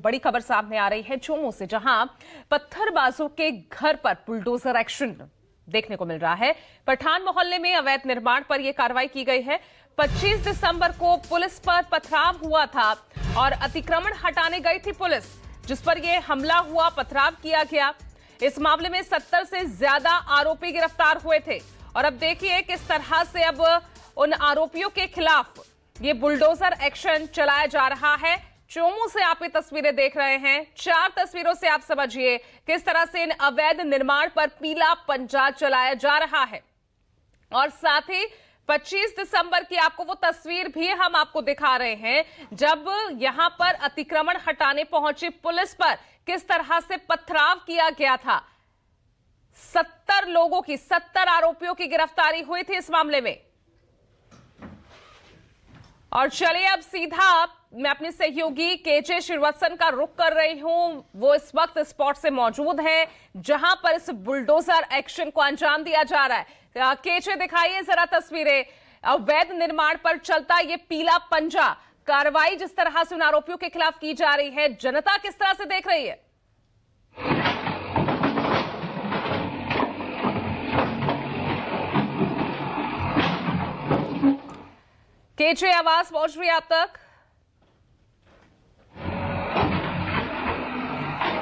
बड़ी खबर सामने आ रही है चोमू से, जहां पत्थरबाजों के घर पर बुलडोजर एक्शन देखने को मिल रहा है। पठान मोहल्ले में अवैध निर्माण पर यह कार्रवाई की गई है। 25 दिसंबर को पुलिस पर पथराव हुआ था और अतिक्रमण हटाने गई थी पुलिस, जिस पर यह हमला हुआ, पथराव किया गया। इस मामले में 70 से ज्यादा आरोपी गिरफ्तार हुए थे और अब देखिए किस तरह से अब उन आरोपियों के खिलाफ ये बुलडोजर एक्शन चलाया जा रहा है। चोमू से आप ये तस्वीरें देख रहे हैं। 4 तस्वीरों से आप समझिए किस तरह से इन अवैध निर्माण पर पीला पंजा चलाया जा रहा है। और साथ ही 25 दिसंबर की आपको वो तस्वीर भी हम आपको दिखा रहे हैं, जब यहां पर अतिक्रमण हटाने पहुंची पुलिस पर किस तरह से पथराव किया गया था। 70 आरोपियों की गिरफ्तारी हुई थी इस मामले में। और चलिए अब सीधा मैं अपने सहयोगी केजे श्रीवत्सन का रुख कर रही हूं। वो इस वक्त स्पॉट से मौजूद है जहां पर इस बुलडोजर एक्शन को अंजाम दिया जा रहा है। केजे दिखाइए जरा तस्वीरें। अवैध निर्माण पर चलता ये पीला पंजा, कार्रवाई जिस तरह से उन आरोपियों के खिलाफ की जा रही है, जनता किस तरह से देख रही है। केजे, आवाज पहुंच रही है आप तक?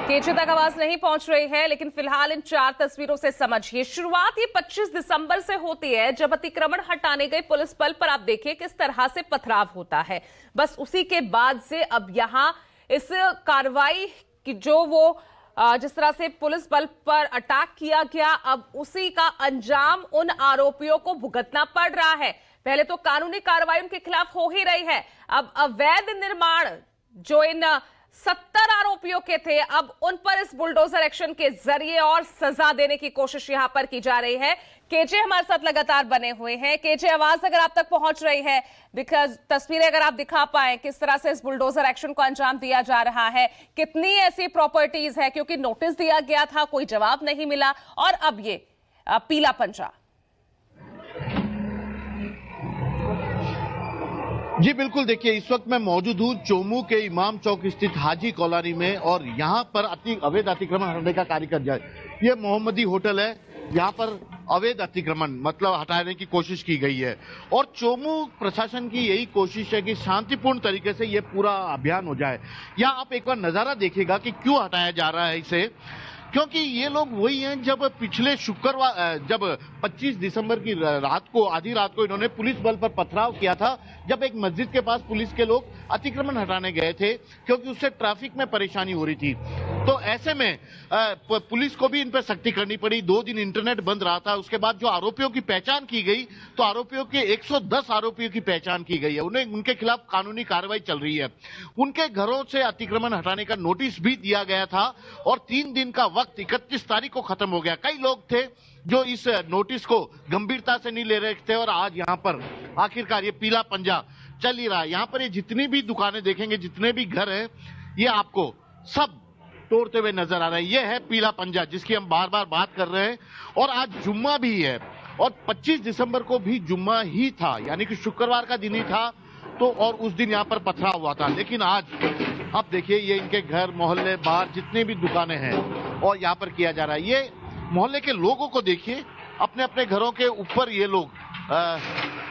केजे तक आवाज नहीं पहुंच रही है, लेकिन फिलहाल इन 4 तस्वीरों से समझिए। शुरुआत ये 25 दिसंबर से होती है, जब अतिक्रमण हटाने गई पुलिस बल पर आप देखिए किस तरह से पथराव होता है। बस उसी के बाद से अब यहां इस कार्रवाई की जो वो जिस तरह से पुलिस बल पर अटैक किया गया, अब उसी का अंजाम उन आरोपियों को भुगतना पड़ रहा है। पहले तो कानूनी कार्रवाई उनके खिलाफ हो ही रही है, अब अवैध निर्माण जो इन 70 आरोपियों के थे, अब उन पर इस बुलडोजर एक्शन के जरिए और सजा देने की कोशिश यहां पर की जा रही है। केजे हमारे साथ लगातार बने हुए हैं। केजे, आवाज अगर आप तक पहुंच रही है, तस्वीरें अगर आप दिखा पाए किस तरह से इस बुलडोजर एक्शन को अंजाम दिया जा रहा है, कितनी ऐसी प्रॉपर्टीज है, क्योंकि नोटिस दिया गया था, कोई जवाब नहीं मिला और अब ये पीला पंजा। जी बिल्कुल, देखिए इस वक्त मैं मौजूद हूँ चोमू के इमाम चौक स्थित हाजी कॉलोनी में और यहाँ पर अवैध अतिक्रमण हटाने का कार्य कर जाए। ये मोहम्मदी होटल है, यहाँ पर अवैध अतिक्रमण मतलब हटाने की कोशिश की गई है और चोमू प्रशासन की यही कोशिश है कि शांतिपूर्ण तरीके से ये पूरा अभियान हो जाए। यहाँ आप एक बार नजारा देखिएगा कि क्यों हटाया जा रहा है इसे, क्योंकि ये लोग वही हैं जब पिछले शुक्रवार जब 25 दिसंबर की रात को, आधी रात को इन्होंने पुलिस बल पर पथराव किया था, जब एक मस्जिद के पास पुलिस के लोग अतिक्रमण हटाने गए थे क्योंकि उससे ट्रैफिक में परेशानी हो रही थी। तो ऐसे में पुलिस को भी इन पर सख्ती करनी पड़ी। 2 दिन इंटरनेट बंद रहा था। उसके बाद जो आरोपियों की पहचान की गई, तो आरोपियों के 110 आरोपियों की पहचान की गई है। उनके खिलाफ कानूनी कार्रवाई चल रही है। उनके घरों से अतिक्रमण हटाने का नोटिस भी दिया गया था और 3 दिन का वक्त 31 तारीख को खत्म हो गया। कई लोग थे जो इस नोटिस को गंभीरता से नहीं ले रहे थे और आज यहाँ पर आखिरकार ये पीला पंजा चल ही रहा है। यहाँ पर ये जितनी भी दुकानें देखेंगे, जितने भी घर हैं, ये आपको सब तोड़ते हुए नजर आ रहे हैं। ये है पीला पंजा जिसकी हम बार बार बात कर रहे हैं। और आज जुम्मा भी है और 25 दिसंबर को भी जुम्मा ही था, यानी कि शुक्रवार का दिन ही था। तो और उस दिन यहाँ पर पथराव हुआ था, लेकिन आज आप देखिए ये इनके घर, मोहल्ले, बाहर जितने भी दुकानें हैं और यहाँ पर किया जा रहा है। ये मोहल्ले के लोगों को देखिए, अपने अपने घरों के ऊपर ये लोग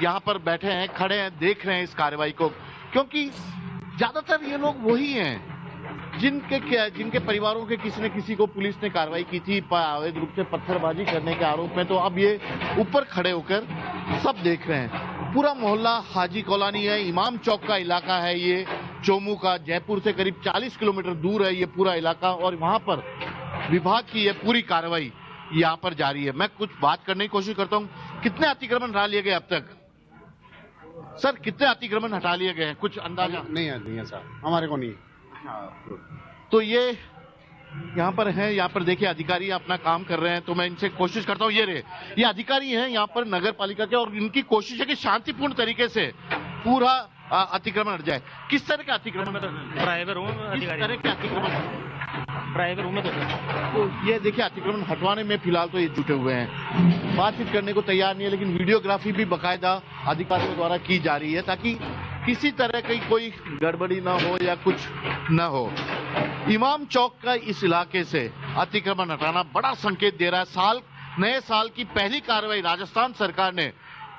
यहाँ पर बैठे हैं, खड़े हैं, देख रहे हैं इस कार्रवाई को, क्योंकि ज्यादातर ये लोग वही हैं जिनके परिवारों के किसी न किसी को पुलिस ने कार्रवाई की थी अवैध रूप से पत्थरबाजी करने के आरोप में। तो अब ये ऊपर खड़े होकर सब देख रहे हैं। पूरा मोहल्ला हाजी कॉलोनी है, इमाम चौक का इलाका है ये चोमू का। जयपुर से करीब 40 किलोमीटर दूर है ये पूरा इलाका और वहां पर विभाग की ये पूरी कार्रवाई यहाँ पर जारी है। मैं कुछ बात करने की कोशिश करता हूँ। कितने अतिक्रमण हटा लिए गए अब तक? सर, कितने अतिक्रमण हटा लिए गए हैं, कुछ अंदाजा? नहीं है सर, हमारे को नहीं। तो ये यहाँ पर है, यहाँ पर देखिए अधिकारी अपना काम कर रहे हैं। तो मैं इनसे कोशिश करता हूँ, ये अधिकारी हैं यहाँ पर नगर पालिका के और इनकी कोशिश है कि शांतिपूर्ण तरीके से पूरा अतिक्रमण हट जाए। किस तरह के अतिक्रमण? ड्राइवर हूँ, किस तरह के अतिक्रमण? ड्राइवर हूँ मैं। तो ये देखिए अतिक्रमण हटवाने में फिलहाल तो ये जुटे हुए हैं, बातचीत करने को तैयार नहीं है, लेकिन वीडियोग्राफी भी बाकायदा अधिकारियों द्वारा की जा रही है ताकि किसी तरह की कोई गड़बड़ी ना हो या कुछ ना हो। इमाम चौक का इस इलाके से अतिक्रमण हटाना बड़ा संकेत दे रहा है। नए साल की पहली कार्रवाई राजस्थान सरकार ने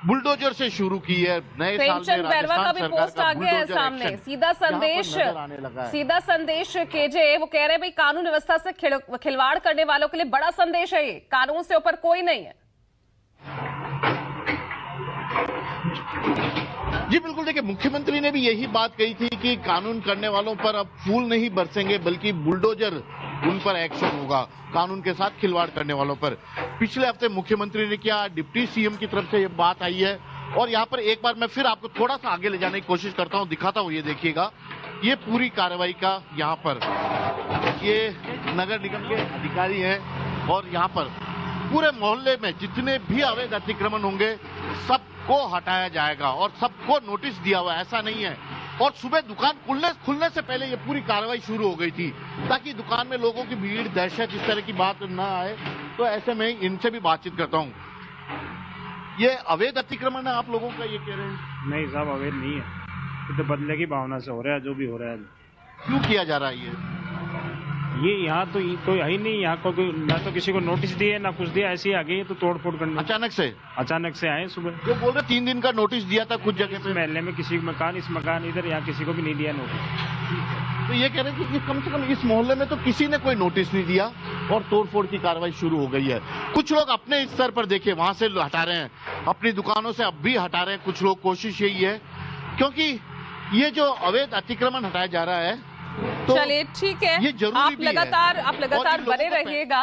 बुलडोजर से शुरू की है। नए साल में प्रेमचंद बैरवा का राजस्थान भी सरकार पोस्ट आ गया है बुलडोजर सामने। एक्शन सीधा संदेश, यहाँ पर नजर आने लगा है। सीधा संदेश केजे वो कह रहे हैं भाई कानून व्यवस्था से खिलवाड़ करने वालों के लिए बड़ा संदेश है ये, कानून से ऊपर कोई नहीं है। जी बिल्कुल, देखिए मुख्यमंत्री ने भी यही बात कही थी कि कानून करने वालों पर अब फूल नहीं बरसेंगे बल्कि बुलडोजर उन पर एक्शन होगा, कानून के साथ खिलवाड़ करने वालों पर। पिछले हफ्ते मुख्यमंत्री ने किया, डिप्टी सीएम की तरफ से ये बात आई है। और यहाँ पर एक बार मैं फिर आपको थोड़ा सा आगे ले जाने की कोशिश करता हूँ, दिखाता हूँ, ये देखिएगा, ये पूरी कार्रवाई का यहाँ पर ये नगर निगम के अधिकारी हैं और यहाँ पर पूरे मोहल्ले में जितने भी अवैध अतिक्रमण होंगे सबको हटाया जाएगा और सबको नोटिस दिया हुआ है। ऐसा नहीं है। और सुबह दुकान खुलने से पहले ये पूरी कार्रवाई शुरू हो गई थी ताकि दुकान में लोगों की भीड़, दहशत, इस तरह की बात ना आए। तो ऐसे में इनसे भी बातचीत करता हूँ। ये अवैध अतिक्रमण है आप लोगों का, ये कह रहे हैं? नहीं साहब, अवैध नहीं है, ये तो बदले की भावना से हो रहा है, जो भी हो रहा है। क्यों किया जा रहा है ये यहाँ तो कोई है ही नहीं, यहाँ को कोई ना तो किसी को नोटिस दिए ना कुछ दिया, ऐसे ही आ गए तो तोड़ फोड़ करने। अचानक से आए सुबह। जो बोल रहे 3 दिन का नोटिस दिया था कुछ जगह पे, महल्ले में किसी मकान, इस मकान इधर, यहाँ किसी को भी नहीं दिया नोटिस। तो ये कह रहे हैं कि कम से कम इस मोहल्ले में तो किसी ने कोई नोटिस नहीं दिया और तोड़फोड़ की कार्रवाई शुरू हो गई है। कुछ लोग अपने स्तर पर देखिए वहां से हटा रहे हैं, अपनी दुकानों से अब भी हटा रहे हैं कुछ लोग। कोशिश यही है क्योंकि ये जो अवैध अतिक्रमण हटाया जा रहा है, तो चलिए ठीक है, ये जरूरी आप भी है। लगातार और इन लोगों बने को रहिएगा।